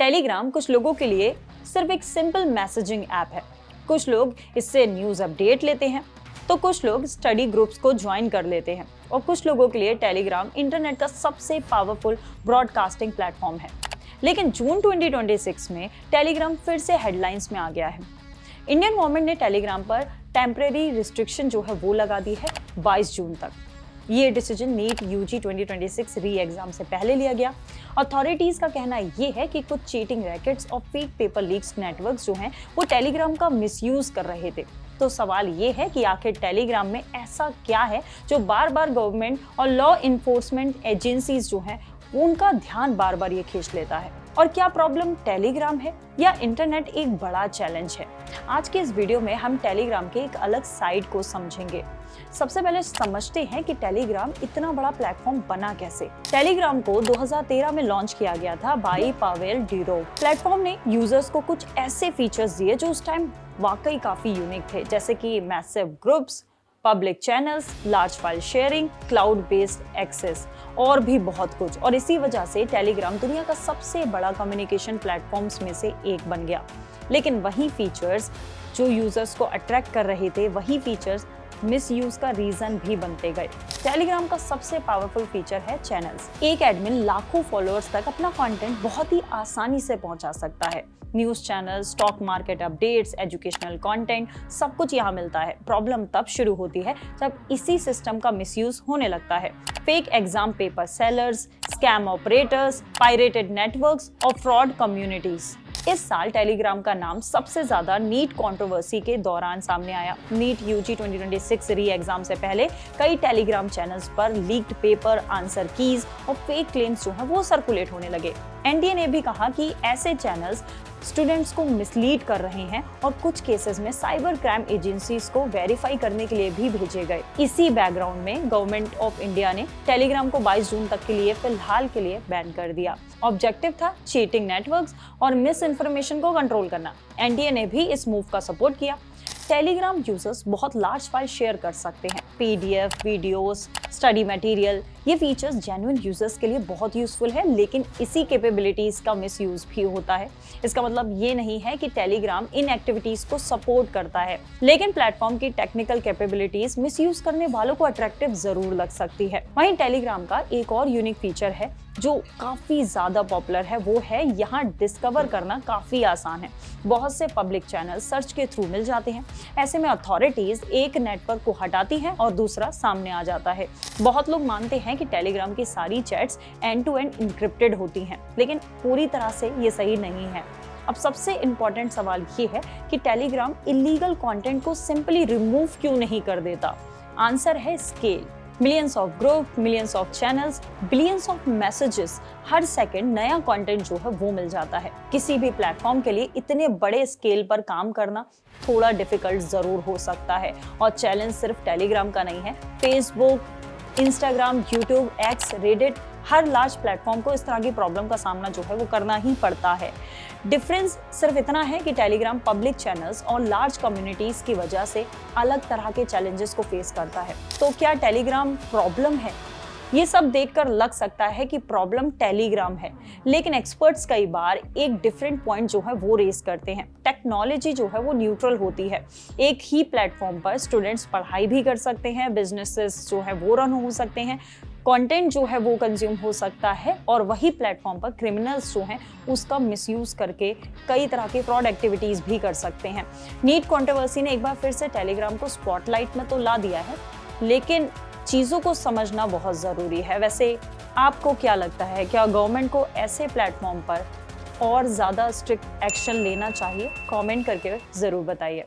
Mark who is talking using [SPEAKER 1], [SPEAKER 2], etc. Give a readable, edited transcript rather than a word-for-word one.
[SPEAKER 1] Telegram कुछ लोगों के लिए सिर्फ एक सिंपल मैसेजिंग ऐप है। कुछ लोग इससे न्यूज़ अपडेट लेते हैं, तो कुछ लोग स्टडी ग्रुप्स को ज्वाइन कर लेते हैं और कुछ लोगों के लिए टेलीग्राम इंटरनेट का सबसे पावरफुल ब्रॉडकास्टिंग प्लेटफॉर्म है। लेकिन जून 2026 में टेलीग्राम फिर से हेडलाइंस में आ गया है। इंडियन गवर्नमेंट ने टेलीग्राम पर टेम्परेरी रिस्ट्रिक्शन जो है वो लगा दी है 22 जून तक। ये डिसीजन नीट यूजी 2026 री एग्जाम से पहले लिया गया। अथॉरिटीज का कहना ये है कि कुछ चीटिंग रैकेट्स और फेक पेपर लीक्स नेटवर्क्स जो हैं वो टेलीग्राम का मिसयूज कर रहे थे। तो सवाल ये है कि आखिर टेलीग्राम में ऐसा क्या है जो बार बार गवर्नमेंट और लॉ इन्फोर्समेंट एजेंसीज जो हैं उनका ध्यान बार बार ये खींच लेता है। और क्या प्रॉब्लम टेलीग्राम है या इंटरनेट एक बड़ा चैलेंज है? आज के इस वीडियो में हम टेलीग्राम के एक अलग साइड को समझेंगे। सबसे पहले समझते हैं कि टेलीग्राम इतना बड़ा प्लेटफॉर्म बना कैसे। टेलीग्राम को 2013 में लॉन्च किया गया था बाई पावेल डुरोव। प्लेटफॉर्म ने यूजर्स को कुछ ऐसे फीचर्स दिए जो उस टाइम वाकई काफी यूनिक थे, जैसे कि massive groups, public channels, large file sharing, cloud based access और भी बहुत कुछ। और इसी वजह से टेलीग्राम दुनिया का सबसे बड़ा कम्युनिकेशन प्लेटफॉर्म्स में से एक बन गया। लेकिन वही फीचर्स जो यूजर्स को अट्रैक्ट कर रहे थे, वही फीचर्स मिसयूज का रीजन भी बनते गए। टेलीग्राम का सबसे पावरफुल फीचर है चैनल्स। एक एडमिन लाखों फॉलोअर्स तक अपना कंटेंट बहुत ही आसानी से पहुंचा सकता है। News channel, stock market updates, educational content, सब कुछ यहाँ मिलता है। प्रॉब्लम तब शुरू होती है जब इसी सिस्टम का मिसयूज होने लगता है। Fake exam paper sellers, scam operators, pirated networks और फ्रॉड कम्युनिटीज। इस साल टेलीग्राम का नाम सबसे ज्यादा नीट कंट्रोवर्सी के दौरान सामने आया। नीट यूजी 2026 री एग्जाम से पहले कई टेलीग्राम चैनल्स पर लीक्ड पेपर, आंसर कीज और फेक क्लेम्स जो हैं वो सर्कुलेट होने लगे। एनटीए ने भी कहा कि ऐसे चैनल्स स्टूडेंट्स को मिसलीड कर रहे हैं और कुछ केसेस में साइबर क्राइम एजेंसीज को वेरीफाई करने के लिए भी भेजे गए। इसी बैकग्राउंड में गवर्नमेंट ऑफ इंडिया ने टेलीग्राम को 22 जून तक के लिए फिलहाल के लिए बैन कर दिया। ऑब्जेक्टिव था चीटिंग नेटवर्क्स और मिस इन्फॉर्मेशन को कंट्रोल करना। एनटीए ने भी इस मूव का सपोर्ट किया। टेलीग्राम यूजर्स बहुत लार्ज फाइल शेयर कर सकते हैं, पीडीएफ, वीडियोस, स्टडी मटेरियल। ये फीचर्स जेन्युइन यूजर्स के लिए बहुत यूजफुल है, लेकिन इसी कैपेबिलिटीज का मिसयूज भी होता है। इसका मतलब ये नहीं है कि टेलीग्राम इन एक्टिविटीज को सपोर्ट करता है, लेकिन प्लेटफॉर्म की टेक्निकल कैपेबिलिटीज मिसयूज करने वालों को अट्रैक्टिव जरूर लग सकती है। वहीं टेलीग्राम का एक और यूनिक फीचर है जो काफी ज्यादा पॉपुलर है, वो है यहाँ डिस्कवर करना काफी आसान है। बहुत से पब्लिक चैनल सर्च के थ्रू मिल जाते हैं। ऐसे में अथॉरिटीज एक नेटवर्क को हटाती हैं और दूसरा सामने आ जाता है। बहुत लोग मानते हैं कि टेलीग्राम की सारी chats end to end encrypted होती हैं, लेकिन पूरी तरह से ये सही नहीं है। अब सबसे इम्पोर्टेंट सवाल ये है कि टेलीग्राम इलीगल कंटेंट को सिंपली रिमूव क्यों नहीं कर देता? आंसर है scale. Millions of group, millions of channels, billions of messages, her second नया कंटेंट जो है वो मिल जाता है। किसी भी प्लेटफॉर्म के लिए इतने बड़े स्केल पर काम करना थोड़ा डिफिकल्ट जरूर हो सकता है। और चैलेंज सिर्फ टेलीग्राम का नहीं है। Facebook, Instagram, YouTube, X, Reddit, हर लार्ज प्लेटफॉर्म को इस तरह की प्रॉब्लम का सामना जो है वो करना ही पड़ता है। डिफरेंस सिर्फ इतना है कि टेलीग्राम पब्लिक चैनल्स और लार्ज कम्युनिटीज की वजह से अलग तरह के चैलेंजेस को फेस करता है। तो क्या टेलीग्राम प्रॉब्लम है? ये सब देखकर लग सकता है कि प्रॉब्लम टेलीग्राम है, लेकिन एक्सपर्ट्स कई बार एक डिफरेंट पॉइंट जो है वो रेस करते हैं। टेक्नोलॉजी जो है वो न्यूट्रल होती है। एक ही प्लेटफॉर्म पर स्टूडेंट्स पढ़ाई भी कर सकते हैं, बिजनेसेस जो है वो रन हो सकते हैं, कंटेंट जो है वो कंज्यूम हो सकता है, और वही प्लेटफॉर्म पर क्रिमिनल्स जो हैं उसका मिसयूज करके कई तरह की फ्रॉड एक्टिविटीज भी कर सकते हैं। नीट कंट्रोवर्सी ने एक बार फिर से टेलीग्राम को स्पॉटलाइट में तो ला दिया है, लेकिन चीज़ों को समझना बहुत ज़रूरी है। वैसे आपको क्या लगता है, क्या गवर्नमेंट को ऐसे प्लेटफॉर्म पर और ज़्यादा स्ट्रिक्ट एक्शन लेना चाहिए? कमेंट करके ज़रूर बताइए।